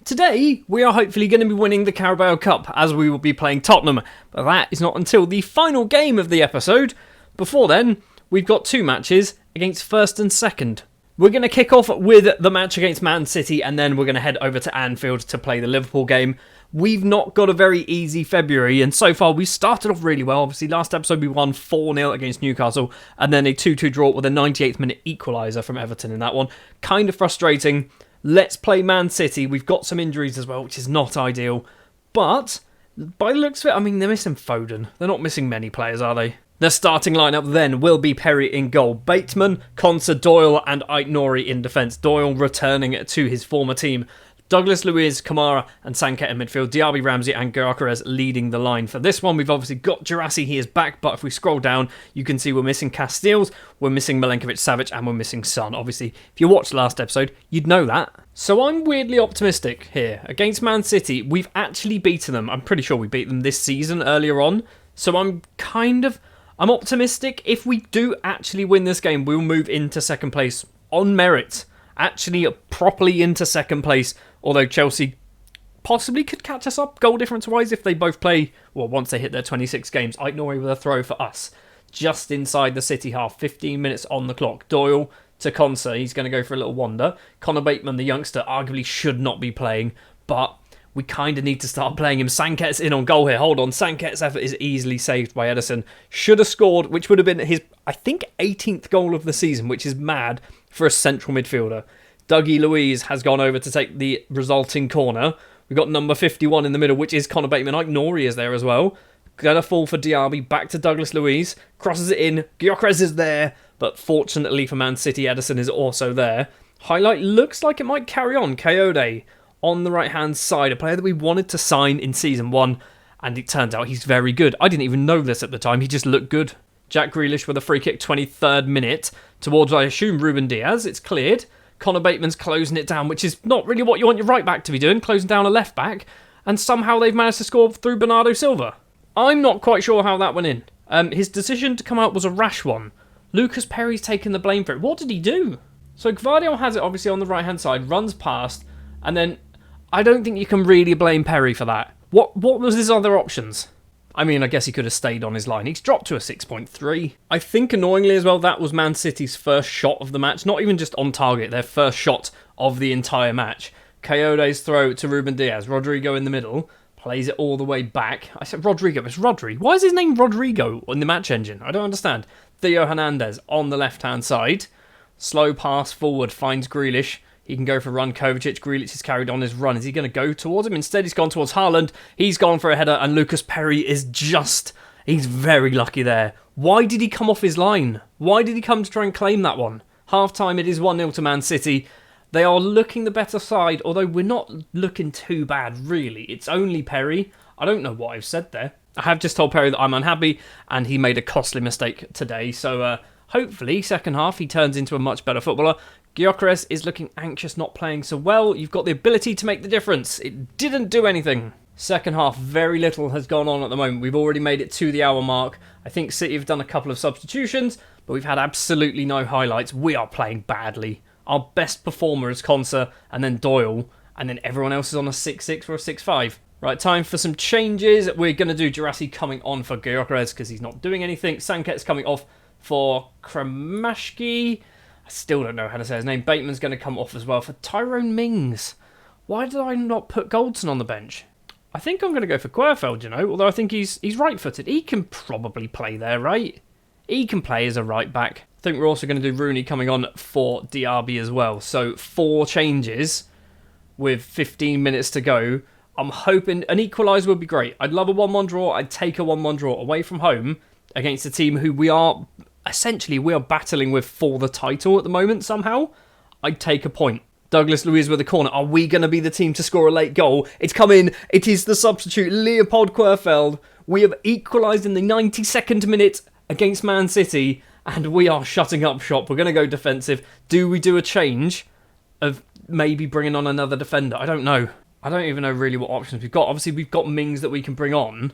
Today, we are hopefully going to be winning the Carabao Cup, as we will be playing Tottenham, but that is not until the final game of the episode. Before then, we've got two matches against first and second. We're going to kick off with the match against Man City, and then we're going to head over to Anfield to play the Liverpool game. We've not got a very easy February, and so far we started off really well. Obviously, last episode we won 4-0 against Newcastle, and then a 2-2 draw with a 98th minute equaliser from Everton in that one. Kind of frustrating. Let's play Man City. We've got some injuries as well, which is not ideal. But, by the looks of it, I mean, they're missing Foden. They're not missing many players, are they? The starting lineup then will be Perry in goal, Bateman, Konsa, Doyle and Aït-Nouri in defence. Doyle returning to his former team. Douglas Luiz, Kamara and Sanket in midfield. Diaby, Ramsey and Gyökeres leading the line. For this one, we've obviously got Girassi, he is back, but if we scroll down, you can see we're missing Castells, we're missing Milenkovic-Savic and we're missing Son. Obviously, if you watched last episode, you'd know that. So I'm weirdly optimistic here. Against Man City, we've actually beaten them. I'm pretty sure we beat them this season earlier on. So I'm optimistic. If we do actually win this game, we'll move into second place on merit. Actually, properly into second place. Although Chelsea possibly could catch us up goal difference-wise if they both play, well, once they hit their 26 games. Aït-Nouri with a throw for us. Just inside the City half. 15 minutes on the clock. Doyle to Konsa. He's going to go for a little wander. Connor Bateman, the youngster, arguably should not be playing. But we kind of need to start playing him. Sanket's in on goal here. Hold on. Sanket's effort is easily saved by Ederson. Should have scored, which would have been his, I think, 18th goal of the season, which is mad for a central midfielder. Dougie Luiz has gone over to take the resulting corner. We've got number 51 in the middle, which is Connor Bateman. Aït-Nouri is there as well. Gonna fall for Diaby. Back to Douglas Luiz. Crosses it in. Gyökeres is there. But fortunately for Man City, Ederson is also there. Highlight looks like it might carry on. Kayode on the right-hand side. A player that we wanted to sign in Season 1. And it turns out he's very good. I didn't even know this at the time. He just looked good. Jack Grealish with a free kick, 23rd minute. Towards, I assume, Ruben Diaz. It's cleared. Connor Bateman's closing it down, which is not really what you want your right back to be doing, closing down a left back, and somehow they've managed to score through Bernardo Silva. I'm not quite sure how that went in. His decision to come out was a rash one. Lucas Perry's taken the blame for it. What did he do? So Gvardiol has it obviously on the right-hand side, runs past, and then I don't think you can really blame Perry for that. What was his other options? I mean, I guess he could have stayed on his line. He's dropped to a 6.3. I think, annoyingly as well, that was Man City's first shot of the match. Not even just on target, their first shot of the entire match. Kayode's throw to Ruben Diaz. Rodrigo in the middle. Plays it all the way back. I said Rodrigo, it's Rodri. Why is his name Rodrigo on the match engine? I don't understand. Theo Hernandez on the left-hand side. Slow pass forward, finds Grealish. He can go for a run. Kovacic, Grealish has carried on his run. Is he going to go towards him? Instead, he's gone towards Haaland. He's gone for a header, and Lucas Perry is he's very lucky there. Why did he come off his line? Why did he come to try and claim that one? Half-time, it is 1-0 to Man City. They are looking the better side, although we're not looking too bad, really. It's only Perry. I don't know what I've said there. I have just told Perry that I'm unhappy, and he made a costly mistake today. So, hopefully, second half, he turns into a much better footballer. Gyökeres is looking anxious, not playing so well. You've got the ability to make the difference. It didn't do anything. Second half, very little has gone on at the moment. We've already made it to the hour mark. I think City have done a couple of substitutions, but we've had absolutely no highlights. We are playing badly. Our best performer is Konsa, and then Doyle, and then everyone else is on a 6-6 or a 6-5. Right, time for some changes. We're going to do Girassi coming on for Gyökeres because he's not doing anything. Sanket's coming off for Kramashki. I still don't know how to say his name. Bateman's going to come off as well for Tyrone Mings. Why did I not put Goldson on the bench? I think I'm going to go for Querfeld, you know, although I think he's right-footed. He can probably play there, right? He can play as a right-back. I think we're also going to do Rooney coming on for Diaby as well. So 4 changes with 15 minutes to go. I'm hoping an equaliser would be great. I'd love a 1-1 draw. I'd take a 1-1 draw away from home against a team who we are battling with for the title at the moment somehow. I'd take a point. Douglas Luiz with a corner. Are we going to be the team to score a late goal? It's come in. It is the substitute, Leopold Querfeld. We have equalised in the 92nd minute against Man City, and we are shutting up shop. We're going to go defensive. Do we do a change of maybe bringing on another defender? I don't know. I don't even know really what options we've got. Obviously, we've got Mings that we can bring on.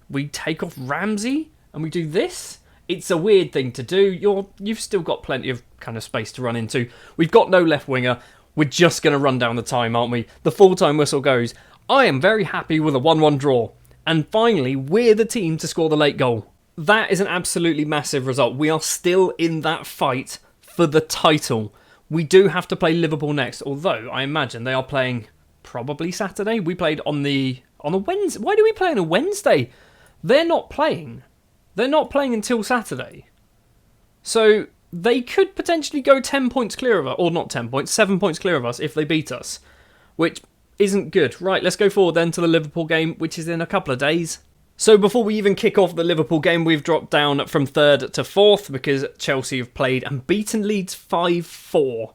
We take off Ramsey, and we do this. It's a weird thing to do. You've still got plenty of kind of space to run into. We've got no left winger. We're just going to run down the time, aren't we? The full-time whistle goes. I am very happy with a 1-1 draw. And finally, we're the team to score the late goal. That is an absolutely massive result. We are still in that fight for the title. We do have to play Liverpool next, although I imagine they are playing probably Saturday. We played on a Wednesday. Why do we play on a Wednesday? They're not playing. They're not playing until Saturday. So they could potentially go 10 points clear of us, or not 10 points, 7 points clear of us if they beat us, which isn't good. Right, let's go forward then to the Liverpool game, which is in a couple of days. So before we even kick off the Liverpool game, we've dropped down from 3rd to 4th because Chelsea have played and beaten Leeds 5-4.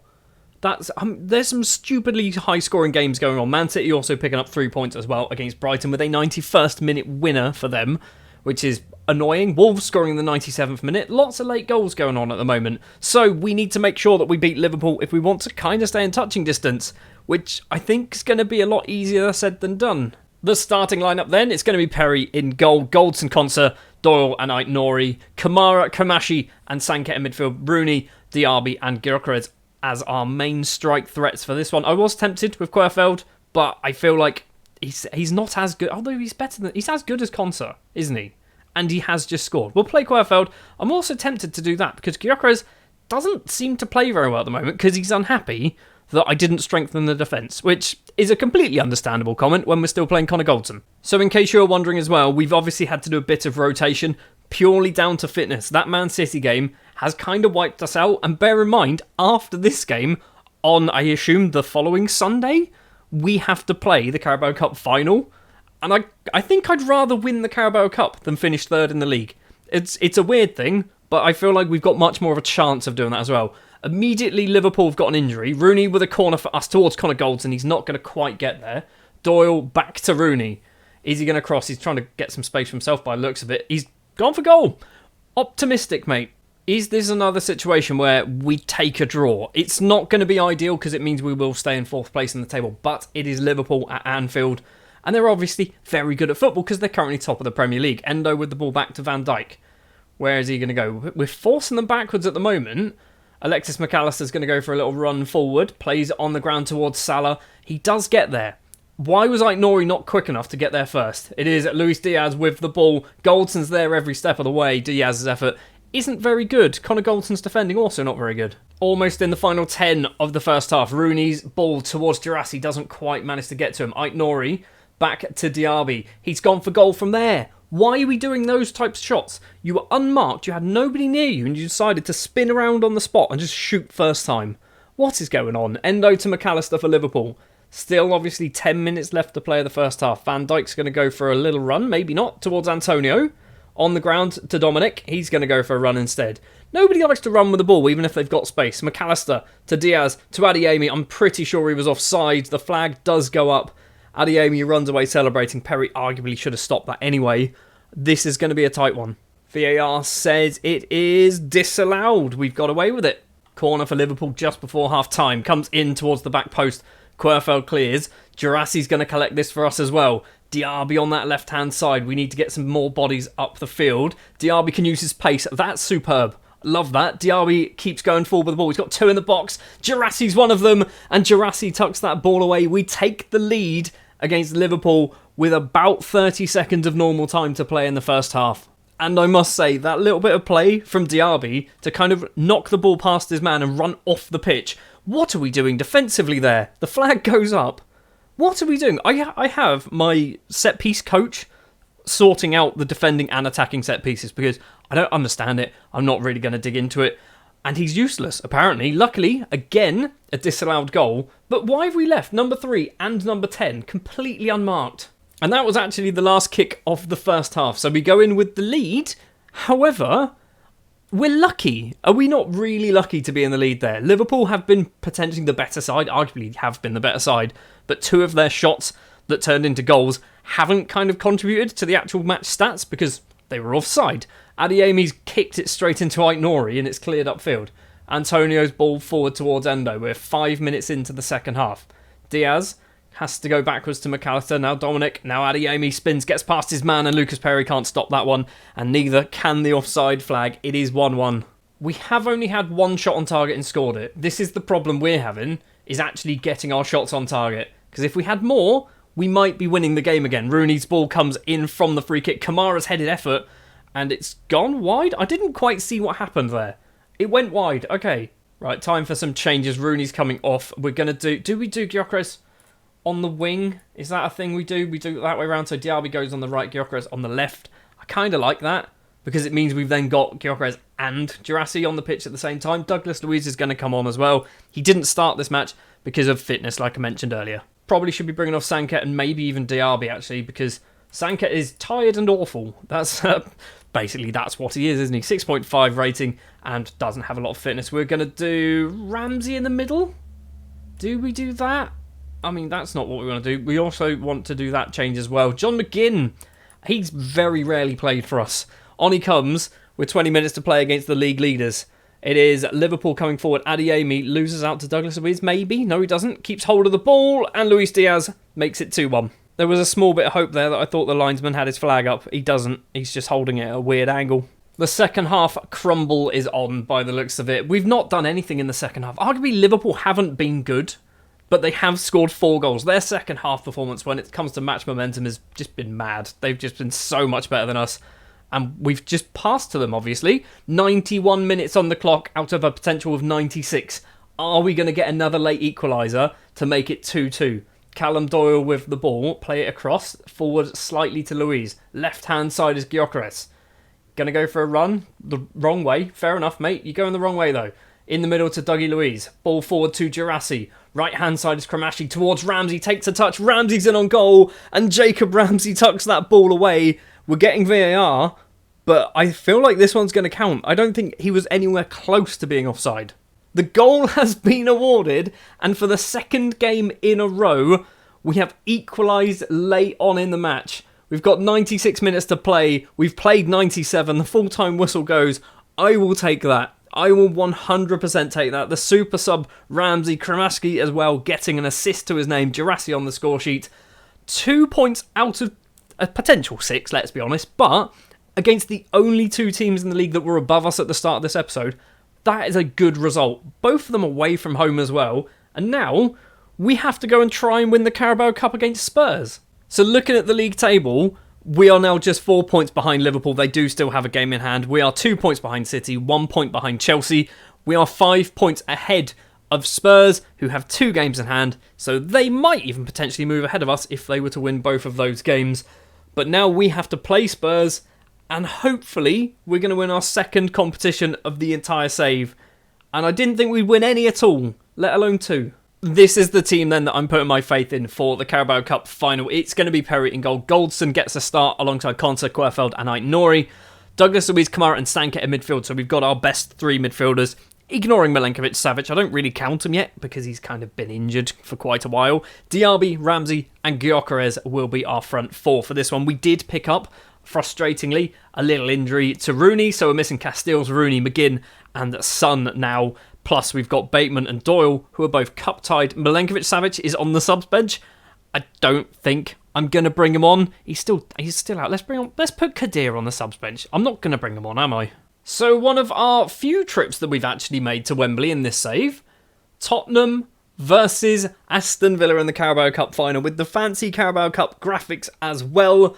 There's some stupidly high-scoring games going on. Man City also picking up 3 points as well against Brighton with a 91st minute winner for them, which is annoying. Wolves scoring in the 97th minute. Lots of late goals going on at the moment. So we need to make sure that we beat Liverpool if we want to kind of stay in touching distance, which I think is going to be a lot easier said than done. The starting lineup then, it's going to be Perry in goal, Goldson, Konsa, Doyle and Ait-Nouri, Kamara, Kamashi and Sanket in midfield, Rooney, Diaby and Gyökeres as our main strike threats for this one. I was tempted with Querfeld, but I feel like he's not as good, although he's as good as Konsa, isn't he? And he has just scored. We'll play Querfeld. I'm also tempted to do that because Gyökeres doesn't seem to play very well at the moment because he's unhappy that I didn't strengthen the defence, which is a completely understandable comment when we're still playing Connor Goldson. So in case you're wondering as well, we've obviously had to do a bit of rotation purely down to fitness. That Man City game has kind of wiped us out, and bear in mind, after this game, on I assume the following Sunday, we have to play the Carabao Cup final, and I think I'd rather win the Carabao Cup than finish 3rd in the league. It's a weird thing, but I feel like we've got much more of a chance of doing that as well. Immediately, Liverpool have got an injury. Rooney with a corner for us towards Connor Goldson. He's not going to quite get there. Doyle back to Rooney. Is he going to cross? He's trying to get some space for himself by the looks of it. He's gone for goal. Optimistic, mate. Is this another situation where we take a draw? It's not going to be ideal because it means we will stay in 4th place in the table, but it is Liverpool at Anfield, and they're obviously very good at football because they're currently top of the Premier League. Endo with the ball back to Van Dijk. Where is he going to go? We're forcing them backwards at the moment. Alexis McAllister's going to go for a little run forward. Plays on the ground towards Salah. He does get there. Why was Ait-Nouri not quick enough to get there first? It is Luis Diaz with the ball. Goldson's there every step of the way. Diaz's effort isn't very good. Connor Goldson's defending also not very good. Almost in the final 10 of the first half. Rooney's ball towards Girassi doesn't quite manage to get to him. Ait-Nouri back to Diaby. He's gone for goal from there. Why are we doing those types of shots? You were unmarked, you had nobody near you, and you decided to spin around on the spot and just shoot first time. What is going on? Endo to McAllister for Liverpool. Still obviously 10 minutes left to play of the first half. Van Dijk's going to go for a little run, maybe not, towards Antonio. On the ground to Dominic, he's going to go for a run instead. Nobody likes to run with the ball, even if they've got space. McAllister to Diaz to Adeyemi. I'm pretty sure he was offside. The flag does go up. Adeyemi runs away celebrating. Perry arguably should have stopped that anyway. This is going to be a tight one. VAR says it is disallowed. We've got away with it. Corner for Liverpool just before half-time. Comes in towards the back post. Querfeld clears. Gerassi's going to collect this for us as well. Diaby on that left-hand side. We need to get some more bodies up the field. Diaby can use his pace. That's superb. Love that. Diaby keeps going forward with the ball. He's got 2 in the box. Gerassi's one of them. And Gerassi tucks that ball away. We take the lead against Liverpool with about 30 seconds of normal time to play in the first half. And I must say, that little bit of play from Diaby to kind of knock the ball past his man and run off the pitch. What are we doing defensively there? The flag goes up. What are we doing? I have my set-piece coach sorting out the defending and attacking set pieces because I don't understand it. I'm not really going to dig into it. And he's useless, apparently. Luckily, again, a disallowed goal. But why have we left number 3 and number 10 completely unmarked? And that was actually the last kick of the first half. So we go in with the lead. However, we're lucky. Are we not really lucky to be in the lead there? Liverpool have been potentially the better side, arguably have been the better side. But 2 of their shots that turned into goals haven't kind of contributed to the actual match stats because they were offside. Adeyemi's kicked it straight into Ait-Nouri and it's cleared upfield. Antonio's ball forward towards Endo. We're 5 minutes into the second half. Diaz has to go backwards to McAllister. Now Dominic. Now Adeyemi spins, gets past his man, and Lucas Perry can't stop that one. And neither can the offside flag. It is 1-1. We have only had 1 shot on target and scored it. This is the problem we're having, is actually getting our shots on target. Because if we had more, we might be winning the game again. Rooney's ball comes in from the free kick. Kamara's headed effort, and it's gone wide. I didn't quite see what happened there. It went wide. Okay. Right, time for some changes. Rooney's coming off. We're going to do... Do we do Gyökeres on the wing? Is that a thing we do? We do it that way around, so Diaby goes on the right, Gyökeres on the left. I kind of like that, because it means we've then got Gyökeres and Girassi on the pitch at the same time. Douglas Luiz is going to come on as well. He didn't start this match because of fitness, like I mentioned earlier. Probably should be bringing off Sanket and maybe even Diaby, actually, because Sanket is tired and awful. That's basically that's what he is, isn't he? 6.5 rating and doesn't have a lot of fitness. We're going to do Ramsey in the middle. Do we do that? I mean, that's not what we want to do. We also want to do that change as well. John McGinn, he's very rarely played for us. On he comes with 20 minutes to play against the league leaders. It is Liverpool coming forward. Adeyemi loses out to Douglas Luiz, maybe. No, he doesn't. Keeps hold of the ball, and Luis Diaz makes it 2-1. There was a small bit of hope there that I thought the linesman had his flag up. He doesn't. He's just holding it at a weird angle. The second half crumble is on by the looks of it. We've not done anything in the second half. Arguably, Liverpool haven't been good, but they have scored 4 goals. Their second half performance when it comes to match momentum has just been mad. They've just been so much better than us. And we've just passed to them, obviously. 91 minutes on the clock out of a potential of 96. Are we going to get another late equaliser to make it 2-2? Callum Doyle with the ball. Play it across. Forward slightly to Luiz. Left-hand side is Gyökeres. Going to go for a run. The wrong way. Fair enough, mate. You're going the wrong way, though. In the middle to Dougie Luiz. Ball forward to Girassi. Right-hand side is Kramashi towards Ramsey. Takes a touch. Ramsey's in on goal. And Jacob Ramsey tucks that ball away. We're getting VAR, but I feel like this one's going to count. I don't think he was anywhere close to being offside. The goal has been awarded, and for the second game in a row, we have equalised late on in the match. We've got 96 minutes to play. We've played 97. The full-time whistle goes. I will take that. I will 100% take that. The super sub Ramsey, Kramaski as well, getting an assist to his name. Girassi on the score sheet. 2 points out of a potential 6, let's be honest, but against the only 2 teams in the league that were above us at the start of this episode, that is a good result. Both of them away from home as well, and now we have to go and try and win the Carabao Cup against Spurs. So looking at the league table, we are now just 4 points behind Liverpool. They do still have a game in hand. We are 2 points behind City, 1 point behind Chelsea. We are 5 points ahead of Spurs, who have 2 games in hand, so they might even potentially move ahead of us if they were to win both of those games. But now we have to play Spurs, and hopefully we're going to win our second competition of the entire save. And I didn't think we'd win any at all, let alone 2. This is the team then that I'm putting my faith in for the Carabao Cup final. It's going to be Perry in goal. Goldson gets a start alongside Konsa, Querfeld and Ait-Nouri. Douglas Luiz, Kamara and Sanket in midfield, so we've got our best 3 midfielders. Ignoring Milenkovic-Savic, I don't really count him yet because he's kind of been injured for quite a while. Diaby, Ramsey and Gyökeres will be our front 4 for this one. We did pick up, frustratingly, a little injury to Rooney, so we're missing Casteels, Rooney, McGinn and Son now. Plus we've got Bateman and Doyle, who are both cup-tied. Milenkovic-Savic is on the subs bench. I don't think I'm going to bring him on. He's still out. Let's put Kadir on the subs bench. I'm not going to bring him on, am I? So one of our few trips that we've actually made to Wembley in this save, Tottenham versus Aston Villa in the Carabao Cup final with the fancy Carabao Cup graphics as well.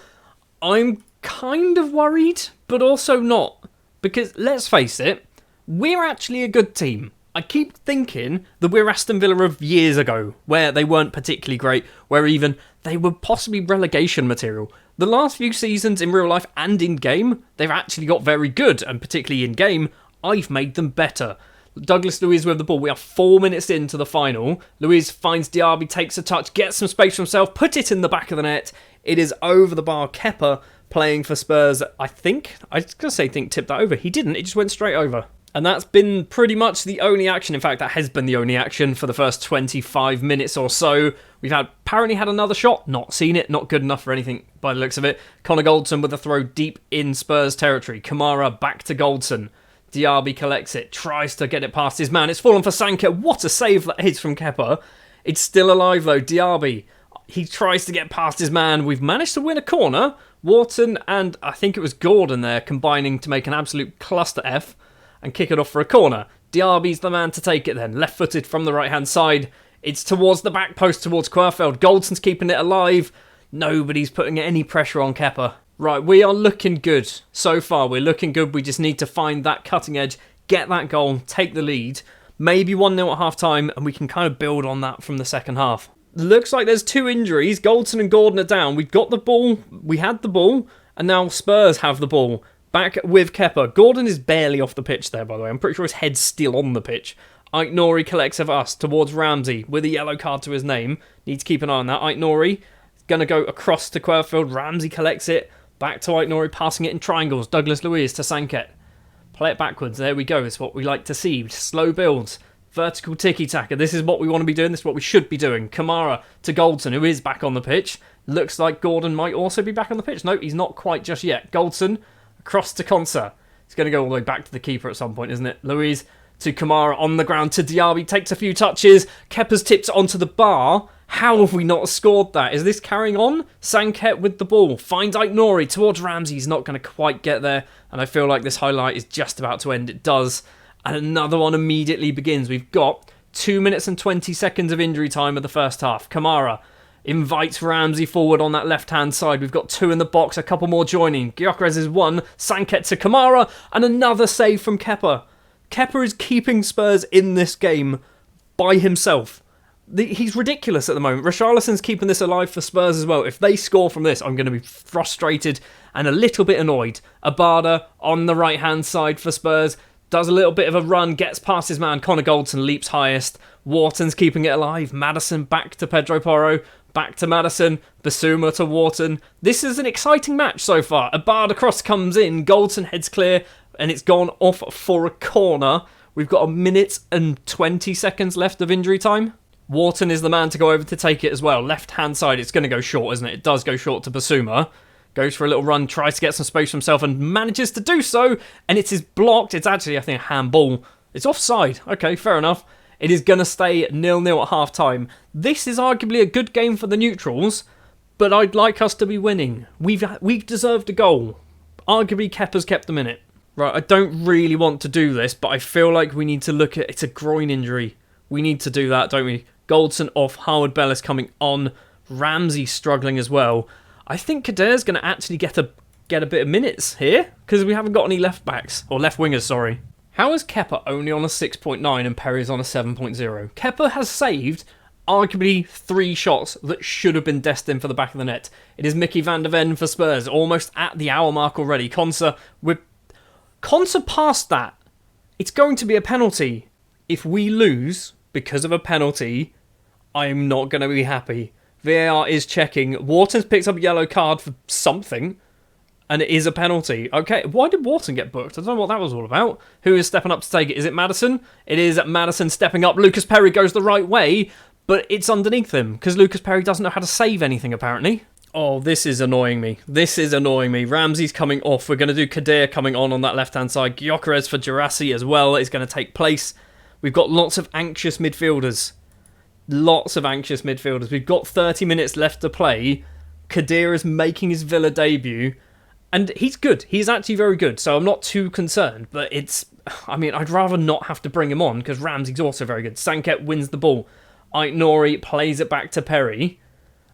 I'm kind of worried, but also not, because let's face it, we're actually a good team. I keep thinking that we're Aston Villa of years ago, where they weren't particularly great, where even they were possibly relegation material. The last few seasons in real life and in game, they've actually got very good, and particularly in game, I've made them better. Douglas Luiz with the ball. We are 4 minutes into the final. Luiz finds Diaby, takes a touch, gets some space for himself, put it in the back of the net. It is over the bar. Kepa playing for Spurs, I was going to say tipped that over. He didn't, it just went straight over. And that's been pretty much the only action. In fact, that has been the only action for the first 25 minutes or so. We've apparently had another shot. Not seen it. Not good enough for anything by the looks of it. Connor Goldson with a throw deep in Spurs territory. Kamara back to Goldson. Diaby collects it. Tries to get it past his man. It's fallen for Sanket. What a save that is from Kepa. It's still alive though. Diaby. He tries to get past his man. We've managed to win a corner. Wharton and I think it was Gordon there combining to make an absolute cluster F and kick it off for a corner. Diaby's the man to take it then. Left-footed from the right-hand side. It's towards the back post, towards Querfeld. Goldson's keeping it alive. Nobody's putting any pressure on Kepper. Right, we are looking good. So far, we're looking good. We just need to find that cutting edge, get that goal, take the lead. Maybe 1-0 at half-time, and we can kind of build on that from the second half. Looks like there's 2 injuries. Goldson and Gordon are down. We've got the ball. We had the ball, and now Spurs have the ball. Back with Kepper. Gordon is barely off the pitch there, by the way. I'm pretty sure his head's still on the pitch. Ait Nori collects of us towards Ramsey with a yellow card to his name. Need to keep an eye on that. Ait Nori is going to go across to Querfield. Ramsey collects it. Back to Ait Nori, passing it in triangles. Douglas Luiz to Sanket. Play it backwards. There we go. It's what we like to see. Slow builds. Vertical tiki-taka. This is what we want to be doing. This is what we should be doing. Kamara to Goldson, who is back on the pitch. Looks like Gordon might also be back on the pitch. No, he's not quite just yet. Goldson across to Konsa. He's going to go all the way back to the keeper at some point, isn't it? Luiz to Kamara on the ground to Diaby. Takes a few touches. Kepper's tipped onto the bar. How have we not scored that? Is this carrying on? Sanket with the ball. Finds Ait Nori towards Ramsey. He's not going to quite get there. And I feel like this highlight is just about to end. It does. And another one immediately begins. We've got 2 minutes and 20 seconds of injury time of the first half. Kamara invites Ramsey forward on that left-hand side. We've got 2 in the box, a couple more joining. Gyökeres is 1, Sanket to Kamara, and another save from Kepper. Kepper is keeping Spurs in this game by himself. He's ridiculous at the moment. Richarlison's keeping this alive for Spurs as well. If they score from this, I'm going to be frustrated and a little bit annoyed. Abada on the right-hand side for Spurs. Does a little bit of a run, gets past his man. Connor Goldson leaps highest. Wharton's keeping it alive. Maddison back to Pedro Porro. Back to Maddison. Basuma to Wharton. This is an exciting match so far. Abada cross comes in. Goldson heads clear. And it's gone off for a corner. We've got 1 minute and 20 seconds left of injury time. Wharton is the man to go over to take it as well. Left-hand side, it's going to go short, isn't it? It does go short to Basuma. Goes for a little run, tries to get some space for himself and manages to do so. And it is blocked. It's actually, I think, a handball. It's offside. Okay, fair enough. It is going to stay 0-0 at half-time. This is arguably a good game for the neutrals, but I'd like us to be winning. We've deserved a goal. Arguably, Kepper's kept them in it. Right, I don't really want to do this, but I feel like we need to look at... It's a groin injury. We need to do that, don't we? Goldson off, Howard Bellis coming on. Ramsey struggling as well. I think Kader's going to actually get a bit of minutes here, because we haven't got any left backs, or left wingers, sorry. How is Kepper only on a 6.9 and Perry's on a 7.0? Kepper has saved arguably 3 shots that should have been destined for the back of the net. It is Mickey van der Ven for Spurs, almost at the hour mark already. Konsa past that. It's going to be a penalty. If we lose because of a penalty, I'm not going to be happy. VAR is checking. Wharton's picked up a yellow card for something, and it is a penalty. Okay, why did Wharton get booked? I don't know what that was all about. Who is stepping up to take it? Is it Maddison? It is Maddison stepping up. Lucas Perry goes the right way, but it's underneath him, because Lucas Perry doesn't know how to save anything, apparently. Oh, this is annoying me. This is annoying me. Ramsey's coming off. We're going to do Kader coming on that left-hand side. Gyökeres for Girassi as well is going to take place. We've got lots of anxious midfielders. We've got 30 minutes left to play. Kader is making his Villa debut. And he's good. He's actually very good. So I'm not too concerned. But I'd rather not have to bring him on, because Ramsey's also very good. Sanket wins the ball. Ait Nori plays it back to Perry.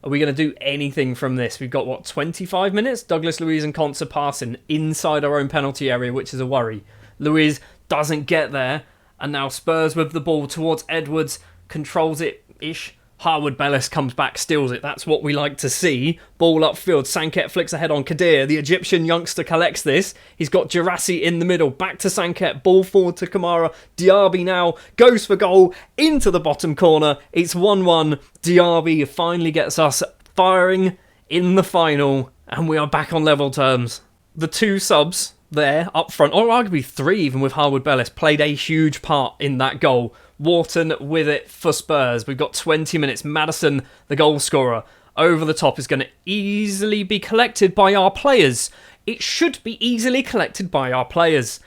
Are we going to do anything from this? We've got, 25 minutes? Douglas Luiz and Konsa passing inside our own penalty area, which is a worry. Luiz doesn't get there. And now Spurs with the ball towards Edwards. Controls it-ish. Howard Bellis comes back, steals it. That's what we like to see. Ball upfield. Sanket flicks ahead on Kader. The Egyptian youngster collects this. He's got Girassi in the middle. Back to Sanket. Ball forward to Kamara. Diaby now goes for goal into the bottom corner. It's 1-1. Diaby finally gets us firing in the final. And we are back on level terms. The 2 subs there up front, or arguably 3 even with Howard Bellis, played a huge part in that goal. Wharton with it for Spurs. We've got 20 minutes. Maddison, the goal scorer, over the top, is going to easily be collected by our players. It should be easily collected by our players.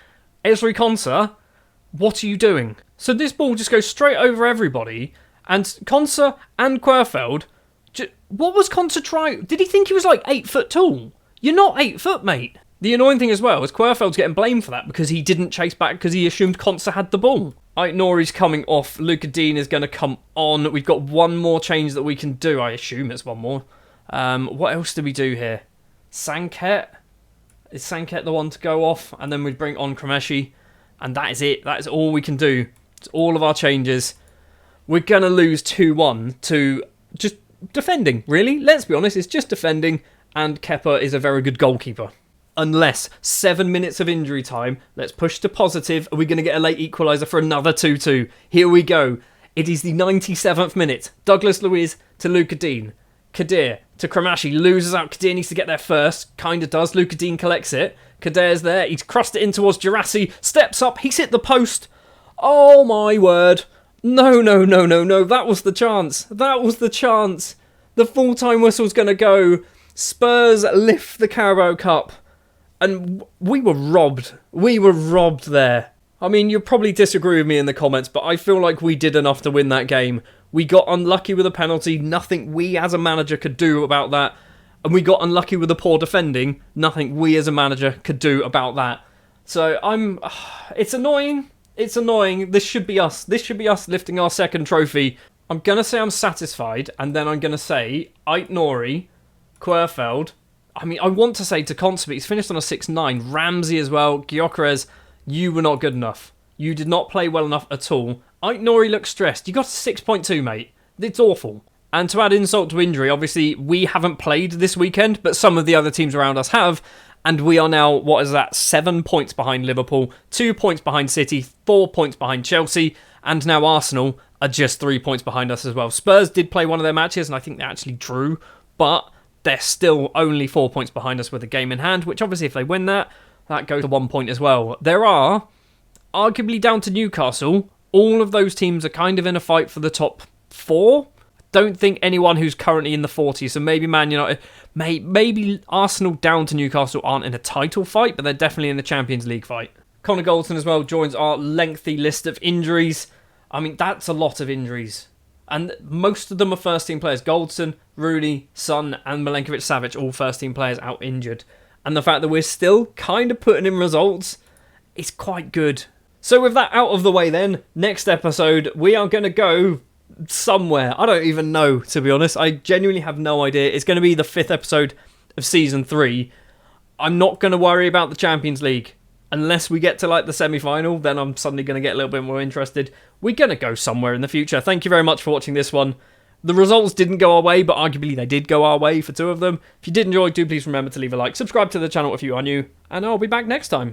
Ezri Konsa, what are you doing? So this ball just goes straight over everybody, and Konsa and Querfeld, what was Konsa trying? Did he think he was 8 foot tall? You're not 8 foot, mate. The annoying thing as well is Querfeld's getting blamed for that because he didn't chase back because he assumed Konsa had the ball. Nori's coming off. Luca Dean is going to come on. We've got one more change that we can do. I assume it's one more. What else do we do here? Sanket? Is Sanket the one to go off? And then we bring on Kremeshi. And that is it. That is all we can do. It's all of our changes. We're going to lose 2-1 to just defending, really. Let's be honest, it's just defending. And Kepa is a very good goalkeeper. Unless 7 minutes of injury time. Let's push to positive. Are we going to get a late equaliser for another 2-2? Here we go. It is the 97th minute. Douglas Luiz to Luca Dean. Kadir to Kremeshi. Loses out. Kadir needs to get there first. Kind of does. Luca Dean collects it. Kadir's there. He's crossed it in towards Gerassi. Steps up. He's hit the post. Oh my word. No. That was the chance. That was the chance. The full-time whistle's going to go. Spurs lift the Carabao Cup. And we were robbed. We were robbed there. I mean, you'll probably disagree with me in the comments, but I feel like we did enough to win that game. We got unlucky with a penalty. Nothing we as a manager could do about that. And we got unlucky with the poor defending. Nothing we as a manager could do about that. So it's annoying. It's annoying. This should be us. This should be us lifting our second trophy. I'm going to say I'm satisfied. And then I'm going to say Nori, Querfeld. I mean, I want to say to Concept, he's finished on a 6-9. Ramsey as well. Gyökeres, you were not good enough. You did not play well enough at all. Nori looks stressed. You got a 6.2, mate. It's awful. And to add insult to injury, obviously, we haven't played this weekend, but some of the other teams around us have. And we are now, 7 points behind Liverpool, 2 points behind City, 4 points behind Chelsea, and now Arsenal are just 3 points behind us as well. Spurs did play one of their matches, and I think they actually drew, but they're still only 4 points behind us with a game in hand, which obviously if they win that goes to 1 point as well. There are, arguably down to Newcastle, all of those teams are kind of in a fight for the top 4. Don't think anyone who's currently in the 40s, so maybe Man United, maybe Arsenal down to Newcastle aren't in a title fight, but they're definitely in the Champions League fight. Connor Goldson as well joins our lengthy list of injuries. I mean, that's a lot of injuries. And most of them are first-team players. Goldson, Rooney, Son, and Milenkovic-Savic, all first-team players out injured. And the fact that we're still kind of putting in results is quite good. So with that out of the way then, next episode, we are going to go somewhere. I don't even know, to be honest. I genuinely have no idea. It's going to be the 5th episode of Season 3. I'm not going to worry about the Champions League. Unless we get to the semi-final, then I'm suddenly going to get a little bit more interested. We're going to go somewhere in the future. Thank you very much for watching this one. The results didn't go our way, but arguably they did go our way for 2 of them. If you did enjoy, do please remember to leave a like, subscribe to the channel if you are new, and I'll be back next time.